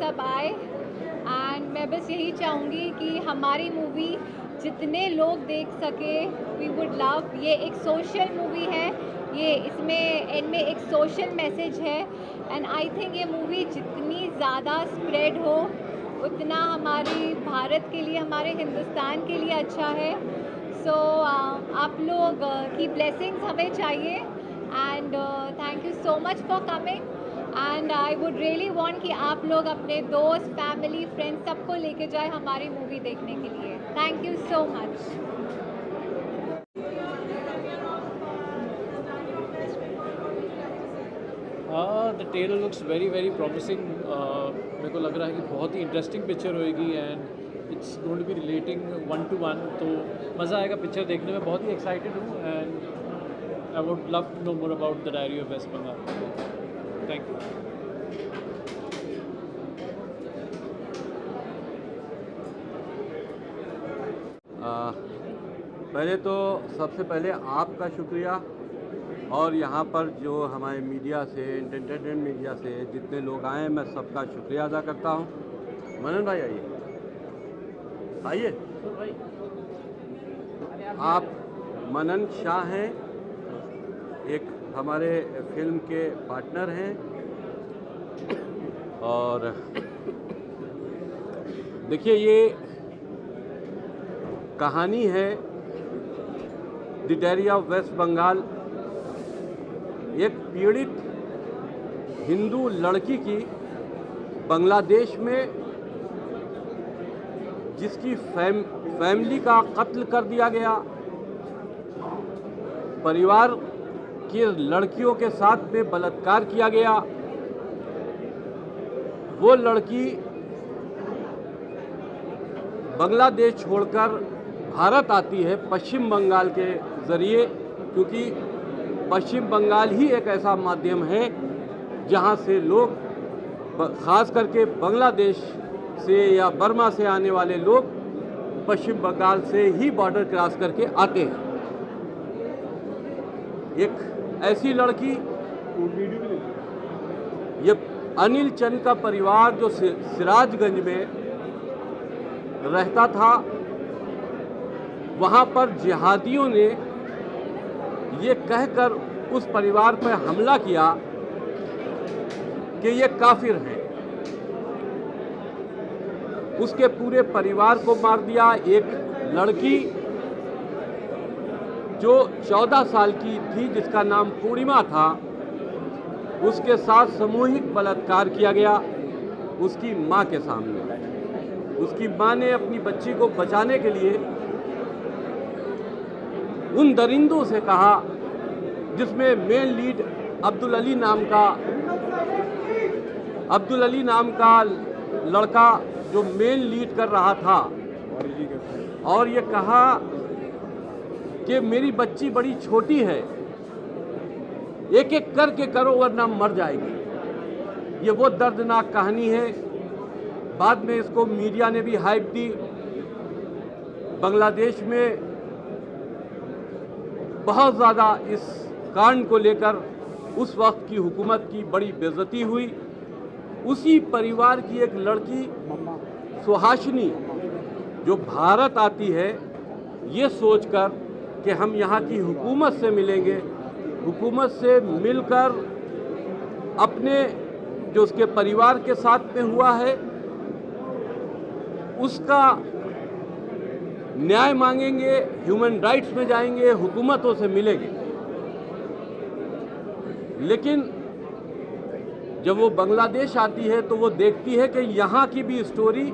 सब आए एंड मैं बस यही चाहूँगी कि हमारी मूवी जितने लोग देख सके वी वुड लव। ये एक सोशल मूवी है, ये इसमें एंड में एक सोशल मैसेज है एंड आई थिंक ये मूवी जितनी ज़्यादा स्प्रेड हो उतना हमारी भारत के लिए, हमारे हिंदुस्तान के लिए अच्छा है। सो आप लोग की ब्लेसिंग्स हमें चाहिए and thank you so much for coming and I would really want कि आप लोग अपने दोस्त, फैमिली, फ्रेंड्स सबको लेके जाए हमारी मूवी देखने के लिए। Thank you so much. The trailer looks very very promising. मेरे को लग रहा है कि बहुत ही इंटरेस्टिंग पिक्चर होएगी and it's going to be relating 1 to 1, तो मज़ा आएगा पिक्चर देखने में। बहुत ही एक्साइटेड हूँ and I would love to know more about the diary of West Bengal. Thank you. पहले तो सबसे पहले आपका शुक्रिया और यहाँ पर जो हमारे मीडिया से, एंटरटेनमेंट मीडिया से जितने लोग आए, मैं सबका शुक्रिया अदा करता हूँ। मनन भाई आइए, आइए। आप मनन शाह हैं, एक हमारे फिल्म के पार्टनर हैं और देखिए ये कहानी है the diary of West Bengal, एक पीड़ित हिंदू लड़की की बांग्लादेश में जिसकी फैमिली का कत्ल कर दिया गया, परिवार की लड़कियों के साथ में बलात्कार किया गया। वो लड़की बांग्लादेश छोड़कर भारत आती है पश्चिम बंगाल के ज़रिए, क्योंकि पश्चिम बंगाल ही एक ऐसा माध्यम है जहां से लोग, ख़ास करके बांग्लादेश से या बर्मा से आने वाले लोग पश्चिम बंगाल से ही बॉर्डर क्रॉस करके आते हैं। एक ऐसी लड़की, ये अनिल चंद का परिवार जो सिराजगंज में रहता था, वहाँ पर जिहादियों ने ये कहकर उस परिवार पर हमला किया कि ये काफिर हैं। उसके पूरे परिवार को मार दिया। एक लड़की जो 14 साल की थी, जिसका नाम पूर्णिमा था, उसके साथ सामूहिक बलात्कार किया गया उसकी मां के सामने। उसकी मां ने अपनी बच्ची को बचाने के लिए उन दरिंदों से कहा, जिसमें मेन लीड अब्दुल अली नाम का लड़का जो मेन लीड कर रहा था, और ये कहा कि मेरी बच्ची बड़ी छोटी है, एक एक करके करो वरना मर जाएगी। ये वो दर्दनाक कहानी है। बाद में इसको मीडिया ने भी हाइप दी। बांग्लादेश में बहुत ज़्यादा इस कांड को लेकर उस वक्त की हुकूमत की बड़ी बेइज्जती हुई। उसी परिवार की एक लड़की सुहासिनी जो भारत आती है, ये सोचकर कि हम यहाँ की हुकूमत से मिलेंगे, हुकूमत से मिलकर अपने जो उसके परिवार के साथ में हुआ है उसका न्याय मांगेंगे, ह्यूमन राइट्स में जाएंगे, हुकूमतों से मिलेंगे। लेकिन जब वो बांग्लादेश आती है तो वो देखती है कि यहाँ की भी स्टोरी,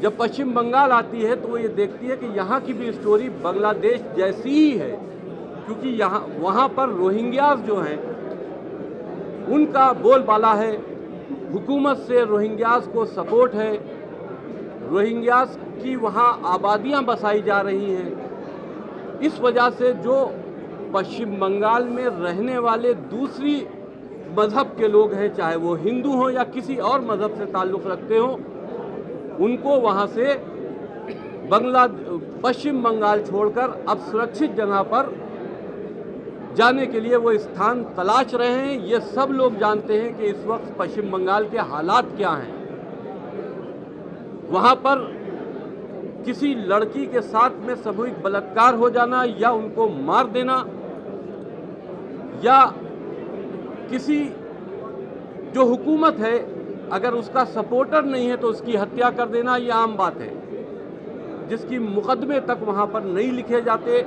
जब पश्चिम बंगाल आती है तो वो ये देखती है कि यहाँ की भी स्टोरी बांग्लादेश जैसी ही है, क्योंकि वहाँ पर रोहिंग्यास जो हैं उनका बोलबाला है, हुकूमत से रोहिंग्यास को सपोर्ट है, रोहिंग्यास की वहाँ आबादियाँ बसाई जा रही हैं। इस वजह से जो पश्चिम बंगाल में रहने वाले दूसरी मज़हब के लोग हैं, चाहे वो हिंदू हों या किसी और मज़हब से ताल्लुक़ रखते हों, उनको वहाँ से पश्चिम बंगाल छोड़कर अब सुरक्षित जगह पर जाने के लिए वो स्थान तलाश रहे हैं। ये सब लोग जानते हैं कि इस वक्त पश्चिम बंगाल के हालात क्या हैं। वहाँ पर किसी लड़की के साथ में सामूहिक बलात्कार हो जाना या उनको मार देना या किसी जो हुकूमत है अगर उसका सपोर्टर नहीं है तो उसकी हत्या कर देना, ये आम बात है, जिसकी मुकदमे तक वहाँ पर नहीं लिखे जाते।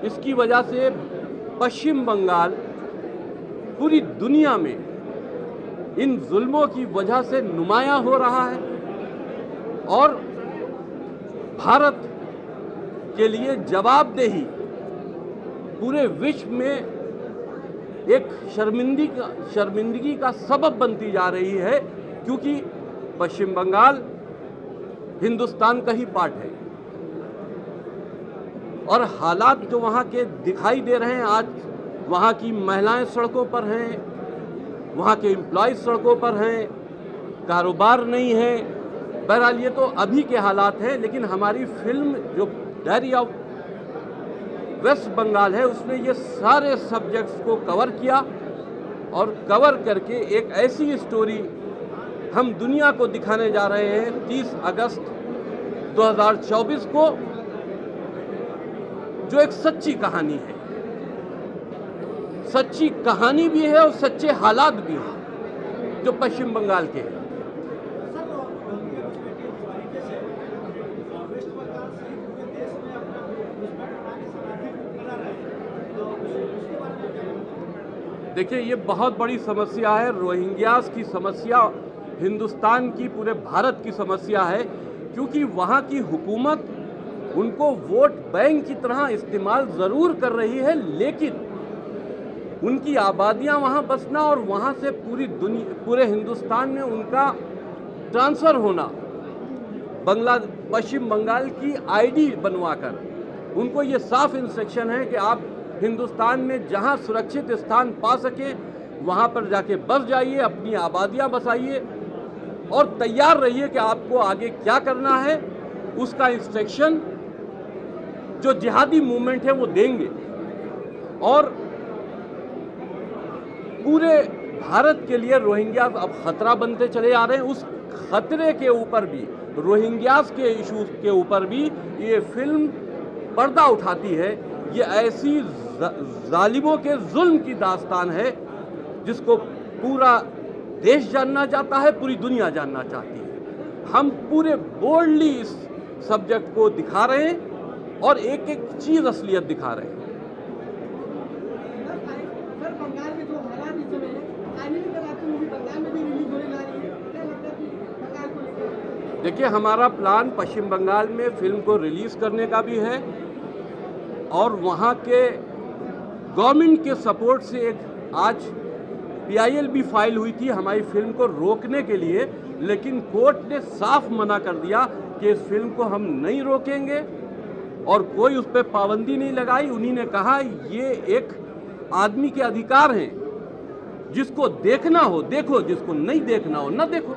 इसकी वजह से पश्चिम बंगाल पूरी दुनिया में इन जुल्मों की वजह से नुमायां हो रहा है और भारत के लिए जवाबदेही पूरे विश्व में एक शर्मिंदगी का सबब बनती जा रही है, क्योंकि पश्चिम बंगाल हिंदुस्तान का ही पार्ट है और हालात जो वहाँ के दिखाई दे रहे हैं, आज वहाँ की महिलाएं सड़कों पर हैं, वहाँ के एम्प्लॉयज सड़कों पर हैं, कारोबार नहीं है। बहरहाल ये तो अभी के हालात हैं, लेकिन हमारी फिल्म जो डायरी ऑफ वेस्ट बंगाल है उसने ये सारे सब्जेक्ट्स को कवर किया और कवर करके एक ऐसी स्टोरी हम दुनिया को दिखाने जा रहे हैं 30 अगस्त 2024 को, जो एक सच्ची कहानी है, सच्ची कहानी भी है और सच्चे हालात भी हैं जो पश्चिम बंगाल के हैं। देखिए, ये बहुत बड़ी समस्या है। रोहिंग्यास की समस्या हिंदुस्तान की, पूरे भारत की समस्या है, क्योंकि वहाँ की हुकूमत उनको वोट बैंक की तरह इस्तेमाल ज़रूर कर रही है, लेकिन उनकी आबादियाँ वहाँ बसना और वहाँ से पूरे हिंदुस्तान में उनका ट्रांसफ़र होना, पश्चिम बंगाल की आईडी बनवाकर उनको ये साफ इंस्ट्रक्शन है कि आप हिंदुस्तान में जहां सुरक्षित स्थान पा सके वहां पर जाके बस जाइए, अपनी आबादियां बसाइए और तैयार रहिए कि आपको आगे क्या करना है। उसका इंस्ट्रक्शन जो जिहादी मूवमेंट है वो देंगे और पूरे भारत के लिए रोहिंग्यास अब खतरा बनते चले आ रहे हैं। उस खतरे के ऊपर भी, रोहिंग्यास के इशूज के ऊपर भी ये फिल्म पर्दा उठाती है। ये ऐसी जालिमों के जुल्म की दास्तान है जिसको पूरा देश जानना चाहता है, पूरी दुनिया जानना चाहती है। हम पूरे बोल्डली इस सब्जेक्ट को दिखा रहे हैं और एक एक चीज़ असलियत दिखा रहे हैं। देखिए, हमारा प्लान पश्चिम बंगाल में फिल्म को रिलीज़ करने का भी है और वहाँ के गवर्नमेंट के सपोर्ट से एक आज PIL भी फाइल हुई थी हमारी फिल्म को रोकने के लिए, लेकिन कोर्ट ने साफ मना कर दिया कि इस फिल्म को हम नहीं रोकेंगे और कोई उस पर पाबंदी नहीं लगाई। उन्हीं ने कहा ये एक आदमी के अधिकार हैं, जिसको देखना हो देखो, जिसको नहीं देखना हो ना देखो।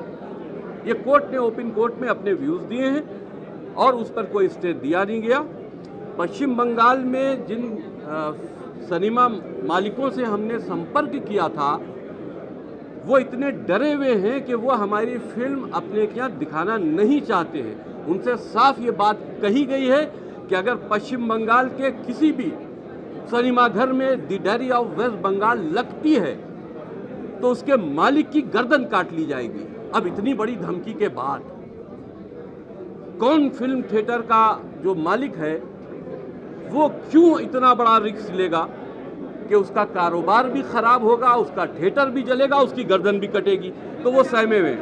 ये कोर्ट ने ओपन कोर्ट में अपने व्यूज़ दिए हैं और उस पर कोई स्टे दिया नहीं गया। पश्चिम बंगाल में जिन सिनेमा मालिकों से हमने संपर्क किया था वो इतने डरे हुए हैं कि वो हमारी फिल्म अपने के यहाँ दिखाना नहीं चाहते हैं। उनसे साफ ये बात कही गई है कि अगर पश्चिम बंगाल के किसी भी सिनेमा घर में the diary of West Bengal लगती है तो उसके मालिक की गर्दन काट ली जाएगी। अब इतनी बड़ी धमकी के बाद कौन फिल्म थिएटर का जो मालिक है वो क्यों इतना बड़ा रिस्क लेगा कि उसका कारोबार भी खराब होगा, उसका थिएटर भी जलेगा, उसकी गर्दन भी कटेगी, तो वो सहमे हुए।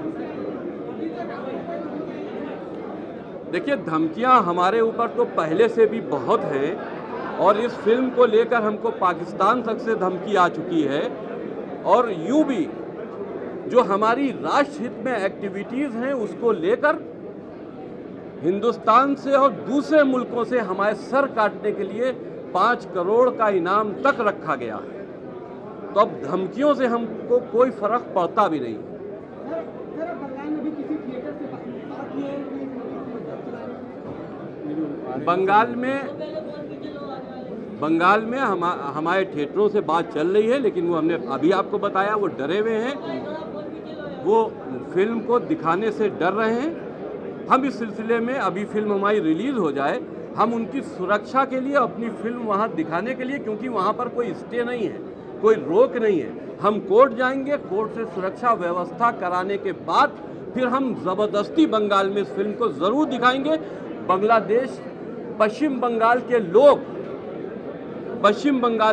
देखिए, धमकियां हमारे ऊपर तो पहले से भी बहुत हैं और इस फिल्म को लेकर हमको पाकिस्तान तक से धमकी आ चुकी है और यूं भी जो हमारी राष्ट्र हित में एक्टिविटीज़ हैं उसको लेकर हिंदुस्तान से और दूसरे मुल्कों से हमारे सर काटने के लिए 5 करोड़ का इनाम तक रखा गया है। तो अब धमकियों से हमको कोई फर्क पड़ता भी नहीं। बंगाल में हमारे थिएटरों से बात चल रही है, लेकिन वो हमने अभी आपको बताया वो डरे हुए हैं, वो फिल्म को दिखाने से डर रहे हैं हम इस सिलसिले में अभी फिल्म हमारी रिलीज़ हो जाए, हम उनकी सुरक्षा के लिए अपनी फिल्म वहाँ दिखाने के लिए, क्योंकि वहाँ पर कोई स्टे नहीं है, कोई रोक नहीं है, हम कोर्ट जाएंगे, कोर्ट से सुरक्षा व्यवस्था कराने के बाद फिर हम ज़बरदस्ती बंगाल में इस फिल्म को ज़रूर दिखाएंगे। बांग्लादेश, पश्चिम बंगाल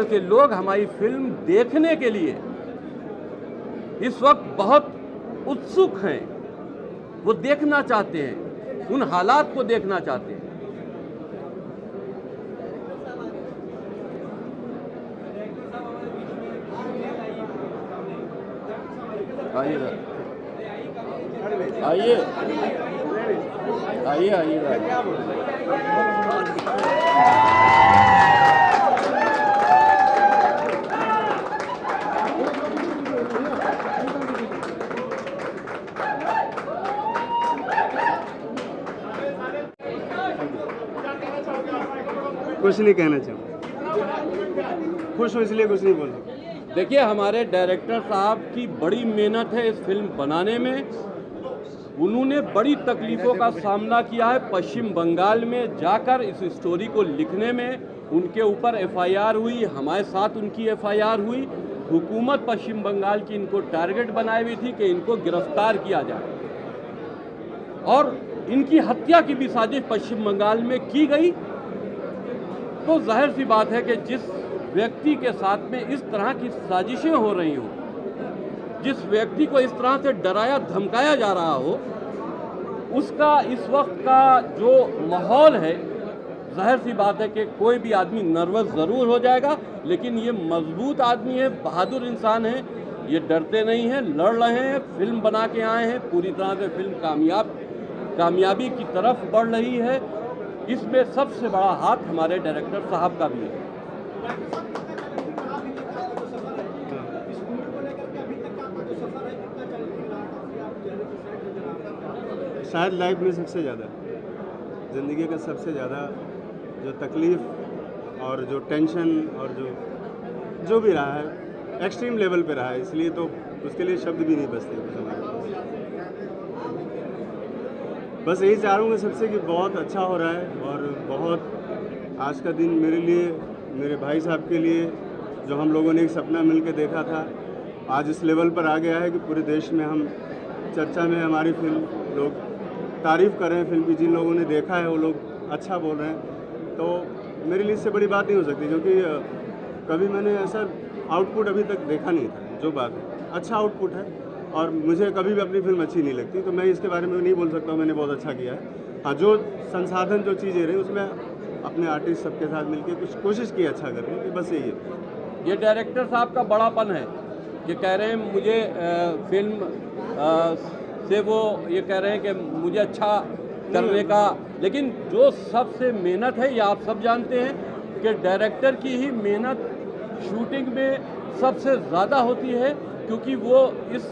के लोग हमारी फिल्म देखने के लिए इस वक्त बहुत उत्सुक हैं, वो देखना चाहते हैं, उन हालात को देखना चाहते हैं। आइए आइए आइए कुछ नहीं कहना चाहूँ, खुश हूँ इसलिए कुछ नहीं बोल सकता। देखिए, हमारे डायरेक्टर साहब की बड़ी मेहनत है इस फिल्म बनाने में। उन्होंने बड़ी तकलीफ़ों का सामना किया है पश्चिम बंगाल में जाकर इस स्टोरी को लिखने में। उनके ऊपर एफआईआर हुई, हमारे साथ उनकी एफआईआर हुई। हुकूमत पश्चिम बंगाल की इनको टारगेट बनाई हुई थी कि इनको गिरफ्तार किया जाए, और इनकी हत्या की भी साजिश पश्चिम बंगाल में की गई। तो जाहिर सी बात है कि जिस व्यक्ति के साथ में इस तरह की साजिशें हो रही हों, जिस व्यक्ति को इस तरह से डराया धमकाया जा रहा हो, उसका इस वक्त का जो माहौल है, जाहिर सी बात है कि कोई भी आदमी नर्वस ज़रूर हो जाएगा। लेकिन ये मजबूत आदमी है, बहादुर इंसान है, ये डरते नहीं हैं, लड़ रहे हैं, फिल्म बना के आए हैं, पूरी तरह से फिल्म कामयाबी की तरफ बढ़ रही है। इसमें सबसे बड़ा हाथ हमारे डायरेक्टर साहब का भी है। शायद लाइफ में सबसे ज़्यादा, ज़िंदगी का सबसे ज़्यादा जो तकलीफ़ और जो टेंशन और जो भी रहा है, एक्सट्रीम लेवल पे रहा है, इसलिए तो उसके लिए शब्द भी नहीं बचते कुछ हमारे पास। बस यही चाह रहा हूँ सबसे कि बहुत अच्छा हो रहा है, और बहुत आज का दिन मेरे लिए, मेरे भाई साहब के लिए, जो हम लोगों ने एक सपना मिल के देखा था, आज इस लेवल पर आ गया है कि पूरे देश में हम चर्चा में, हमारी फिल्म लोग तारीफ़ कर रहे हैं फिल्म की। जिन लोगों ने देखा है वो लोग अच्छा बोल रहे हैं, तो मेरे लिए इससे बड़ी बात नहीं हो सकती, क्योंकि कभी मैंने ऐसा आउटपुट अभी तक देखा नहीं था। जो बात है, अच्छा आउटपुट है, और मुझे कभी भी अपनी फिल्म अच्छी नहीं लगती, तो मैं इसके बारे में नहीं बोल सकता हूँ मैंने बहुत अच्छा किया है। हाँ, जो संसाधन, जो चीज़ें रही, उसमें अपने आर्टिस्ट सबके साथ मिलकर कुछ कोशिश की अच्छा करने की, बस यही है। ये डायरेक्टर साहब का बड़ापन है कि कह रहे हैं मुझे फिल्म से वो ये कह रहे हैं कि मुझे अच्छा करने का, लेकिन जो सबसे मेहनत है, ये आप सब जानते हैं कि डायरेक्टर की ही मेहनत शूटिंग में सबसे ज़्यादा होती है, क्योंकि वो इस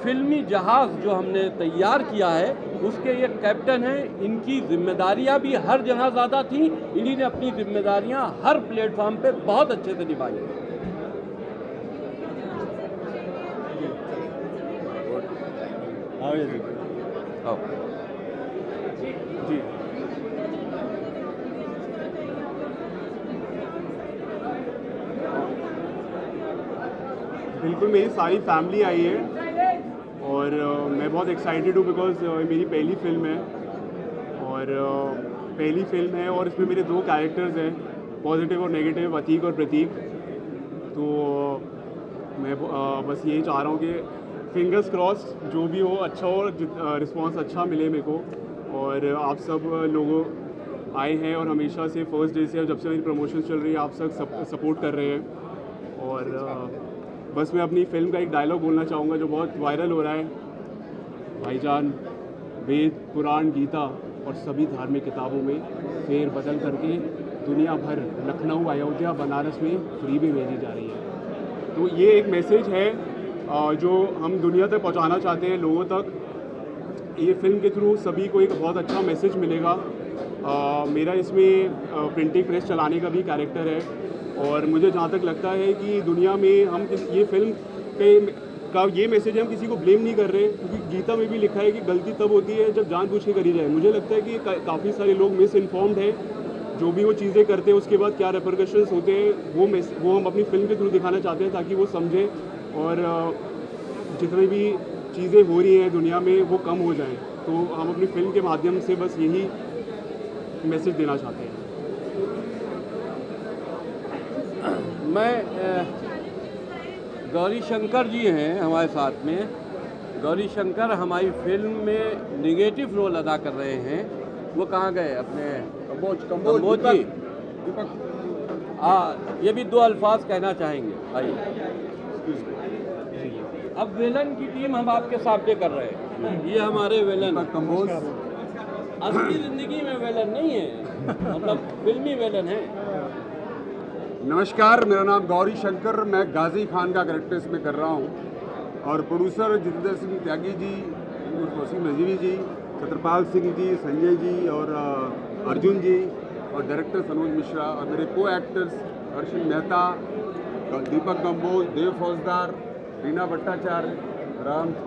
फिल्मी जहाज़ जो हमने तैयार किया है उसके ये कैप्टन हैं। इनकी जिम्मेदारियां भी हर जगह ज़्यादा थी, इन्हीं ने अपनी जिम्मेदारियां हर प्लेटफॉर्म पे बहुत अच्छे से निभाई। जी, बिल्कुल, मेरी सारी फैमिली आई है, और मैं बहुत एक्साइटेड हूँ बिकॉज़ मेरी पहली फ़िल्म है, और इसमें मेरे 2 कैरेक्टर्स हैं, पॉजिटिव और नेगेटिव, अतीक और प्रतीक। तो मैं बस यही चाह रहा हूँ कि फिंगर्स क्रॉस, जो भी हो अच्छा हो, रिस्पांस अच्छा मिले मेरे को। और आप सब लोगों आए हैं, और हमेशा से फर्स्ट डे से, जब से मेरी प्रमोशन चल रही है, आप सब सपोर्ट कर रहे हैं। और बस मैं अपनी फ़िल्म का एक डायलॉग बोलना चाहूँगा जो बहुत वायरल हो रहा है। भाईजान, वेद, पुराण, गीता और सभी धार्मिक किताबों में फेर बदल करके दुनिया भर, लखनऊ, अयोध्या, बनारस में फ्री भी भेजी जा रही है। तो ये एक मैसेज है जो हम दुनिया तक पहुंचाना चाहते हैं, लोगों तक। ये फिल्म के थ्रू सभी को एक बहुत अच्छा मैसेज मिलेगा। मेरा इसमें प्रिंटिंग प्रेस चलाने का भी कैरेक्टर है, और मुझे जहाँ तक लगता है कि दुनिया में हम ये फिल्म के का ये मैसेज है, हम किसी को ब्लेम नहीं कर रहे हैं, क्योंकि गीता में भी लिखा है कि गलती तब होती है जब जानबूझ के करी जाए। मुझे लगता है कि काफ़ी सारे लोग मिस इन्फॉर्म्ड हैं, जो भी वो चीज़ें करते हैं उसके बाद क्या रेपरकशंस होते हैं वो हम अपनी फिल्म के थ्रू दिखाना चाहते हैं, ताकि वो समझें और जितनी भी चीज़ें हो रही हैं दुनिया में वो कम हो जाएं। तो हम अपनी फिल्म के माध्यम से बस यही मैसेज देना चाहते हैं। मैं गौरी शंकर जी हैं हमारे साथ में। गौरी शंकर हमारी फिल्म में निगेटिव रोल अदा कर रहे हैं। वो कहाँ गए अपने कंबोज जी? ये भी 2 अल्फाज कहना चाहेंगे। आइए। अब विलन की टीम हम आपके सामने कर रहे हैं। ये हमारे विलन कंबोज असली जिंदगी में विलन नहीं है, मतलब फिल्मी विलन है। नमस्कार, मेरा नाम गौरी शंकर, मैं गाजी खान का कैरेक्टर इसमें कर रहा हूँ और प्रोड्यूसर जितेंद्र सिंह त्यागी जी, वसीम नजीवी जी, छत्रपाल सिंह जी, संजय जी और अर्जुन जी और डायरेक्टर सनोज मिश्रा और मेरे को actors Harshil Mehta, Deepak Kamboj, Dev Faujdar, Reena Bhattacharya,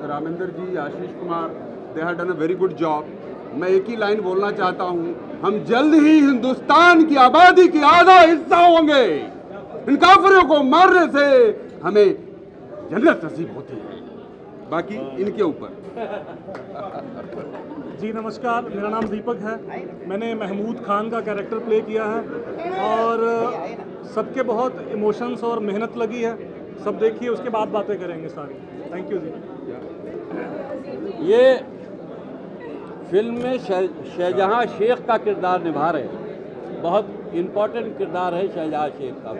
Ramendra ji, Ashish Kumar. They have done a very good job. मैं एक ही लाइन बोलना चाहता हूँ, हम जल्द ही हिंदुस्तान की आबादी की आधा हिस्सा होंगे। इन काफिरों को मारने से हमें जन्नत नसीब होती है, बाकी इनके ऊपर। जी नमस्कार, मेरा नाम दीपक है। मैंने महमूद खान का कैरेक्टर प्ले किया है और सबके बहुत इमोशंस और मेहनत लगी है। सब देखिए, उसके बाद बातें करेंगे सारी। थैंक यू जी। ये फिल्म में शाहजहां शेख का किरदार निभा रहे हैं। बहुत इम्पोर्टेंट किरदार है शाहजहां शेख का।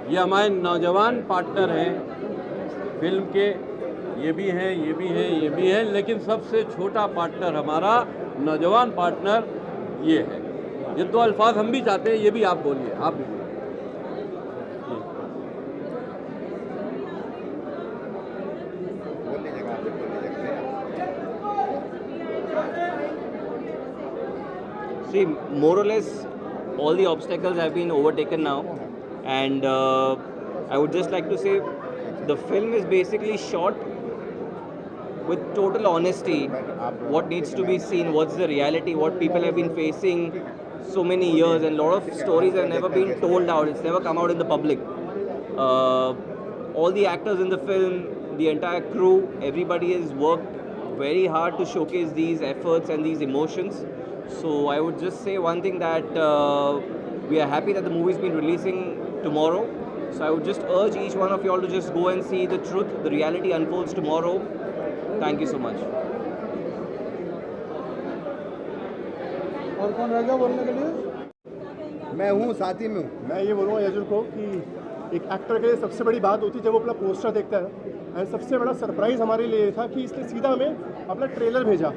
ये हमारे नौजवान पार्टनर हैं फिल्म के। ये भी हैं, ये भी हैं, ये भी हैं, लेकिन सबसे छोटा पार्टनर हमारा नौजवान पार्टनर ये है। ये 2 अल्फाज हम भी चाहते हैं, ये भी आप बोलिए। आप भी बोलिए। See, more or less, all the obstacles have been overtaken now, and I would just like to say, the film is basically shot with total honesty. What needs to be seen, what's the reality, what people have been facing so many years, and a lot of stories have never been told out. It's never come out in the public. All the actors in the film, the entire crew, everybody has worked very hard to showcase these efforts and these emotions. So I would just say one thing, that we are happy that the movie's been releasing tomorrow. So I would just urge each one of you all to just go and see the truth. The reality unfolds tomorrow. Thank you so much. और कौन रह गया बोलने के लिए? मैं हूँ, साथी में हूँ। मैं ये बोलूँगा यजुर को कि एक एक्टर के लिए सबसे बड़ी बात होती है जब वो अपना पोस्टर देखता है। एंड सबसे बड़ा सरप्राइज़ हमारे लिए था कि इसने सीधा हमें अपना ट्रेलर भेजा।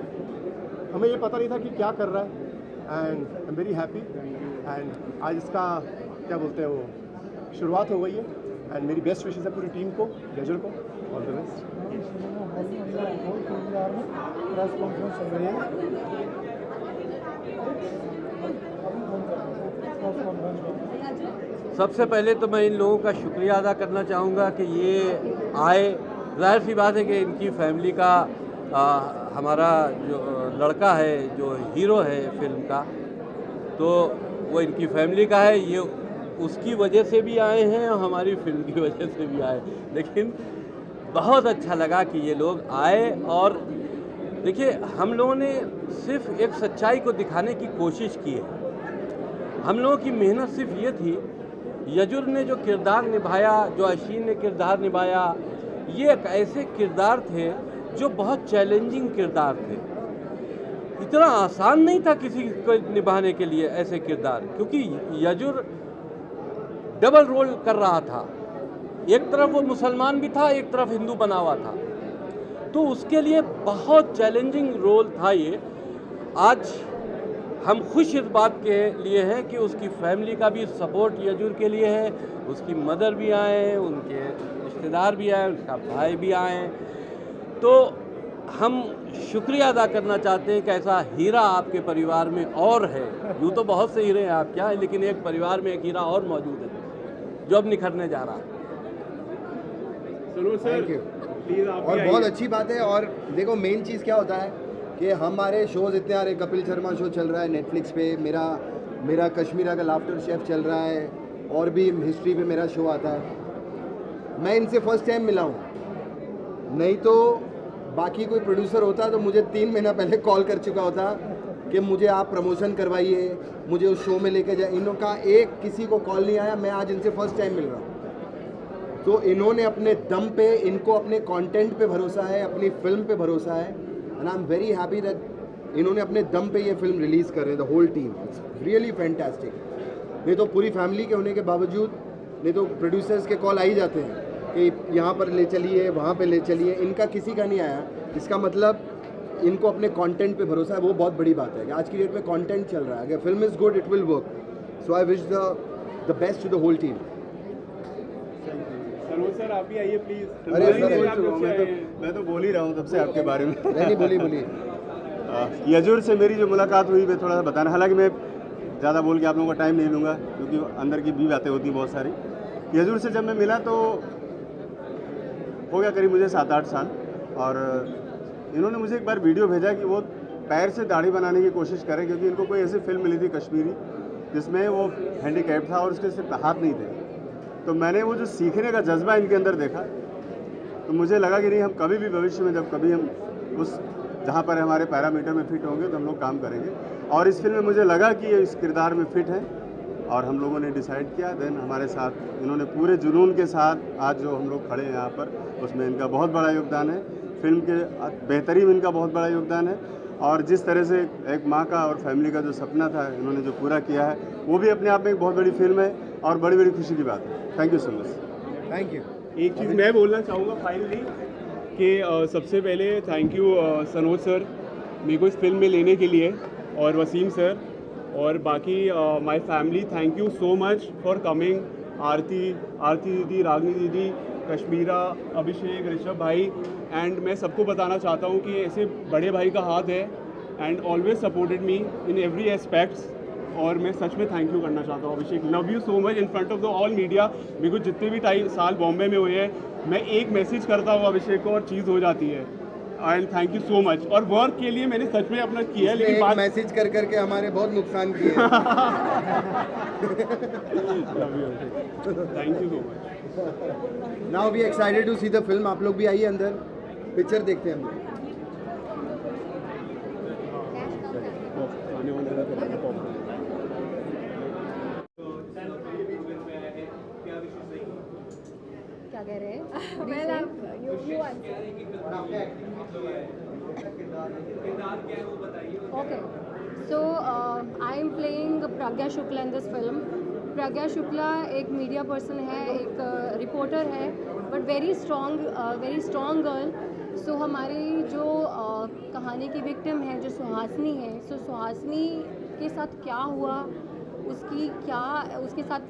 हमें ये पता नहीं था कि क्या कर रहा है। And I am very happy. And आज इसका क्या बोलते हैं, वो शुरुआत हो गई है। एंड मेरी बेस्ट विशेज़ है पूरी टीम को, यजुर को। All the best. सबसे पहले तो मैं इन लोगों का शुक्रिया अदा करना चाहूँगा कि ये आए। जाहिर सी बात है कि इनकी फैमिली का हमारा जो लड़का है, जो हीरो है फिल्म का, तो वो इनकी फैमिली का है। ये उसकी वजह से भी आए हैं और हमारी फिल्म की वजह से भी आए। लेकिन बहुत अच्छा लगा कि ये लोग आए। और देखिए, हम लोगों ने सिर्फ एक सच्चाई को दिखाने की कोशिश की है। हम लोगों की मेहनत सिर्फ ये थी, यजुर ने जो किरदार निभाया, जो अशीन ने किरदार निभाया, ये एक ऐसे किरदार थे जो बहुत चैलेंजिंग किरदार थे। इतना आसान नहीं था किसी को निभाने के लिए ऐसे किरदार, क्योंकि यजुर डबल रोल कर रहा था। एक तरफ वो मुसलमान भी था, एक तरफ हिंदू बना हुआ था, तो उसके लिए बहुत चैलेंजिंग रोल था ये। आज हम खुश इस बात के लिए हैं कि उसकी फैमिली का भी सपोर्ट यजुर के लिए है। उसकी मदर भी आए, उनके रिश्तेदार भी आए, उसका भाई भी आए हैं। तो हम शुक्रिया अदा करना चाहते हैं कि ऐसा हीरा आपके परिवार में और है। यूँ तो बहुत से हीरे हैं आपके यहाँ, लेकिन एक परिवार में एक हीरा और मौजूद है जो अब निखरने जा रहा है। सुनो सर, प्लीज़ आप और बहुत अच्छी बात है। और देखो मेन चीज़ क्या होता है कि हमारे शोज़ इतने आ रहे, कपिल शर्मा शो चल रहा है नेटफ्लिक्स पे, मेरा कश्मीरा का लाफ्टर शेफ चल रहा है, और भी हिस्ट्री पे मेरा शो आता है। मैं इनसे फर्स्ट टाइम मिला हूँ, नहीं तो बाकी कोई प्रोड्यूसर होता तो मुझे 3 महीना पहले कॉल कर चुका होता कि मुझे आप प्रमोशन करवाइए, मुझे उस शो में लेके जाए। इनका एक किसी को कॉल नहीं आया। मैं आज इनसे फर्स्ट टाइम मिल रहा हूँ। तो इन्होंने अपने दम पे, इनको अपने कंटेंट पे भरोसा है, अपनी फिल्म पे भरोसा है, and I am very happy that इन्होंने अपने दम पे ये फिल्म रिलीज़ कर रहे हैं, the whole team. It's really fantastic. नहीं तो पूरी फैमिली के होने के बावजूद, नहीं तो प्रोड्यूसर्स के कॉल आ ही जाते हैं कि यहाँ पर ले चलिए, वहाँ पे ले चलिए, इनका किसी का नहीं आया। इसका मतलब इनको अपने कंटेंट पे भरोसा है। वो बहुत बड़ी बात है कि आज की डेट में कंटेंट चल रहा है। अगर film is good it will work. So I wish the best to the whole team. Sir आप भी आइए प्लीज़। अरे मैं तो बोल ही रहा हूँ तब से आपके बारे में। नहीं बोलिए। यजुर से मेरी जो मुलाकात हुई मैं थोड़ा सा बताना, हालांकि मैं ज़्यादा बोल के आप लोगों का टाइम नहीं लूँगा क्योंकि अंदर की भी बातें होती हैं बहुत सारी। यजुर से जब मैं मिला तो हो गया करीब मुझे 7-8 साल, और इन्होंने मुझे एक बार वीडियो भेजा कि वो पैर से दाढ़ी बनाने की कोशिश करें, क्योंकि इनको कोई ऐसी फिल्म मिली थी कश्मीरी जिसमें वो हैंडीकैप था और उसके सिर्फ हाथ नहीं थे। तो मैंने वो जो सीखने का जज्बा इनके अंदर देखा, तो मुझे लगा कि नहीं, हम कभी भी भविष्य में जब कभी हम उस जहाँ पर हमारे पैरामीटर में फिट होंगे तो हम लोग काम करेंगे। और इस फिल्म में मुझे लगा कि ये इस किरदार में फिट है, और हम लोगों ने डिसाइड किया। देन हमारे साथ इन्होंने पूरे जुनून के साथ आज जो हम लोग खड़े हैं यहाँ पर, उसमें इनका बहुत बड़ा योगदान है। फिल्म के बेहतरी में इनका बहुत बड़ा योगदान है, और जिस तरह से एक माँ का और फैमिली का जो सपना था इन्होंने जो पूरा किया है, वो भी अपने आप में एक बहुत बड़ी फिल्म है और बड़ी बड़ी खुशी की बात है। Thank you so much. Thank you. एक चीज़ मैं बोलना चाहूँगा फाइनली कि सबसे पहले थैंक यू सनोज सर मेरे को इस फिल्म में लेने के लिए, और वसीम सर, और बाकी my family, thank you so much for coming. Aarti दीदी, रागनी दीदी, कश्मीरा, अभिषेक, ऋषभ भाई, एंड मैं सबको बताना चाहता हूँ कि ऐसे बड़े भाई का हाथ है and always supported me in every aspects. और मैं सच में थैंक यू करना चाहता हूँ Abhishek, love you so much in front of the all media. मेरे को जितने भी साल बॉम्बे में हुए हैं, मैं एक मैसेज करता हूँ अभिषेक को और चीज़ हो जाती है। And thank you so much. और वर्क के लिए मैंने सच में अपना किया है, लेकिन बात मैसेज कर करके हमारे बहुत नुकसान किए हैं। Thank you so much. Now we excited to see the film. आप लोग भी आइए अंदर, पिक्चर देखते हैं हम लोग। क्या कह रहे हैं? Okay, so I am playing Pragya Shukla in this film. प्रज्ञा शुक्ला एक मीडिया पर्सन है, एक रिपोर्टर है, बट वेरी स्ट्रॉन्ग गर्ल। सो हमारी जो कहानी की विक्टिम है, जो सुहासिनी है, सो सुहासिनी के साथ क्या हुआ, उसके साथ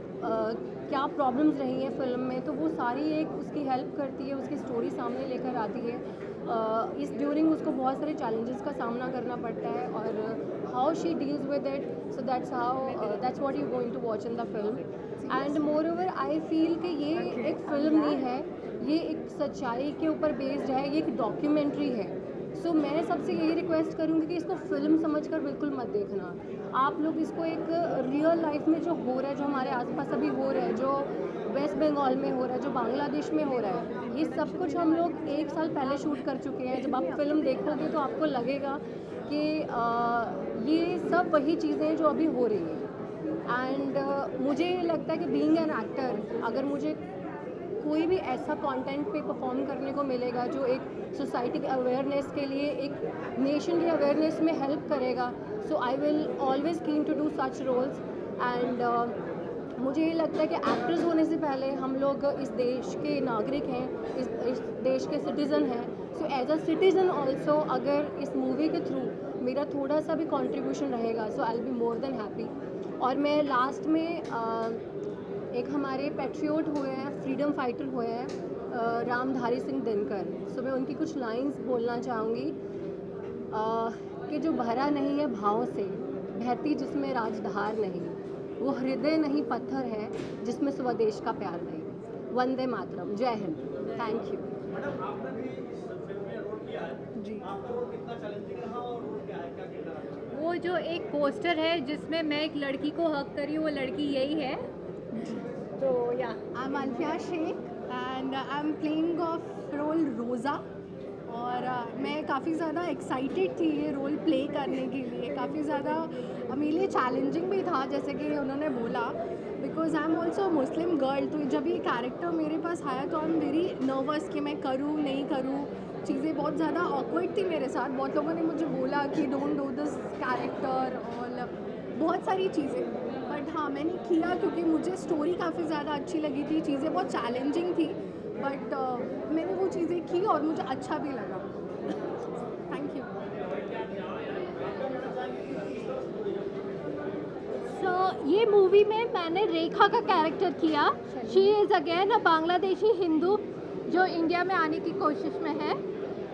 क्या प्रॉब्लम्स रही हैं फिल्म में, तो वो सारी एक उसकी हेल्प करती है, उसकी स्टोरी सामने लेकर आती है। इस ड्यूरिंग उसको बहुत सारे चैलेंजेस का सामना करना पड़ता है, और how she deals with it, so that's what you going to watch in the film. And moreover I feel कि ये एक फिल्म नहीं है, ये एक सच्चाई के ऊपर बेस्ड है, ये एक डॉक्यूमेंट्री है। सो मैं सबसे यही रिक्वेस्ट करूँगी कि इसको फिल्म समझकर बिल्कुल मत देखना। आप लोग इसको एक रियल लाइफ में जो हो रहा है, जो हमारे आसपास अभी हो रहा है, जो वेस्ट बंगाल में हो रहा है, जो बांग्लादेश में हो रहा है, ये सब कुछ हम लोग 1 साल पहले शूट कर चुके हैं। जब आप फिल्म देखोगे तो आपको लगेगा कि ये सब वही चीज़ें हैं जो अभी हो रही हैं। एंड मुझे लगता है कि बीइंग एन एक्टर, अगर मुझे कोई भी ऐसा कंटेंट पे परफॉर्म करने को मिलेगा जो एक सोसाइटी के अवेयरनेस के लिए, एक नेशन के अवेयरनेस में हेल्प करेगा, so I will always keen to do such roles. And मुझे ये लगता है कि एक्टर्स होने से पहले हम लोग इस देश के नागरिक हैं, इस देश के सिटीज़न हैं। So as a citizen also, अगर इस मूवी के थ्रू मेरा थोड़ा सा भी कंट्रीब्यूशन रहेगा, so I will be more than happy. और मैं लास्ट में एक हमारे पैट्रियोट हुए हैं, फ्रीडम फाइटर हुए हैं, रामधारी सिंह दिनकर। सो मैं उनकी कुछ लाइंस बोलना चाहूँगी कि जो भरा नहीं है भावों से, बहती जिसमें राजधार नहीं, वो हृदय नहीं पत्थर है जिसमें स्वदेश का प्यार नहीं। वंदे मातरम। जय हिंद। Thank you. जी, वो जो एक पोस्टर है जिसमें मैं एक लड़की को हक करी, वो लड़की यही है। तो या I am Alfiya Sheikh and I am playing of role Roza. और मैं काफ़ी ज़्यादा एक्साइटेड थी ये रोल प्ले करने के लिए। काफ़ी ज़्यादा मेरे लिए चैलेंजिंग भी था, जैसे कि उन्होंने बोला, because I am also Muslim girl. तो जब ये कैरेक्टर मेरे पास आया तो आई एम वेरी नर्वस कि मैं करूँ नहीं करूँ। चीज़ें बहुत ज़्यादा ऑकवर्ड थी मेरे साथ। बहुत लोगों ने मुझे बोला कि डोंट डू दिस कैरेक्टर और बहुत सारी चीज़ें, बट हाँ मैंने किया क्योंकि मुझे स्टोरी काफ़ी ज़्यादा अच्छी लगी थी। चीज़ें बहुत चैलेंजिंग थी, बट मैंने वो चीज़ें की और मुझे अच्छा भी लगा। Thank you. सो ये मूवी में मैंने रेखा का कैरेक्टर किया। She is again a Bangladeshi Hindu जो इंडिया में आने की कोशिश में है,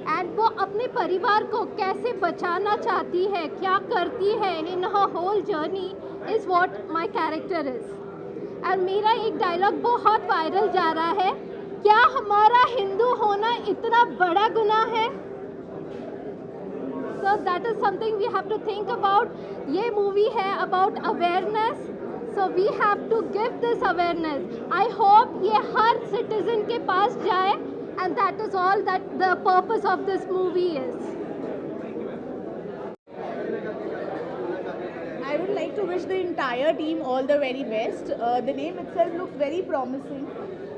एंड वो अपने परिवार को कैसे बचाना चाहती है, क्या करती है in her whole journey is what my character is. And मेरा एक डायलॉग बहुत वायरल जा रहा है, क्या हमारा हिंदू होना इतना बड़ा गुनाह है? So that is something we have to think about. ये मूवी है about awareness, so we have to give this awareness. I hope ये हर सिटीजन के पास जाए, and that is all that the purpose of this movie is. I would like to wish the entire team all the very best. The name itself looks very promising,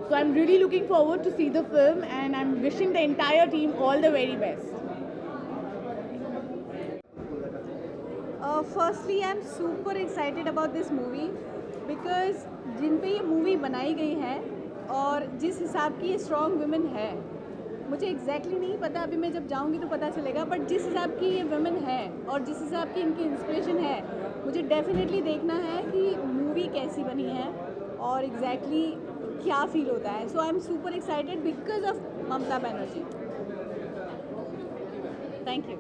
so I'm really looking forward to see the film, and I'm wishing the entire team all the very best. Firstly, I'm super excited about this movie because जिन पे ये movie बनाई गई है और जिस हिसाब की ये स्ट्रॉन्ग वुमेन है, मुझे एग्जैक्टली नहीं पता, अभी मैं जब जाऊंगी तो पता चलेगा, बट जिस हिसाब की ये वुमेन है और जिस हिसाब की इनकी इंस्पिरेशन है, मुझे डेफिनेटली देखना है कि मूवी कैसी बनी है और एग्जैक्टली क्या फील होता है। So I am super excited because of Mamata Banerjee. Thank you.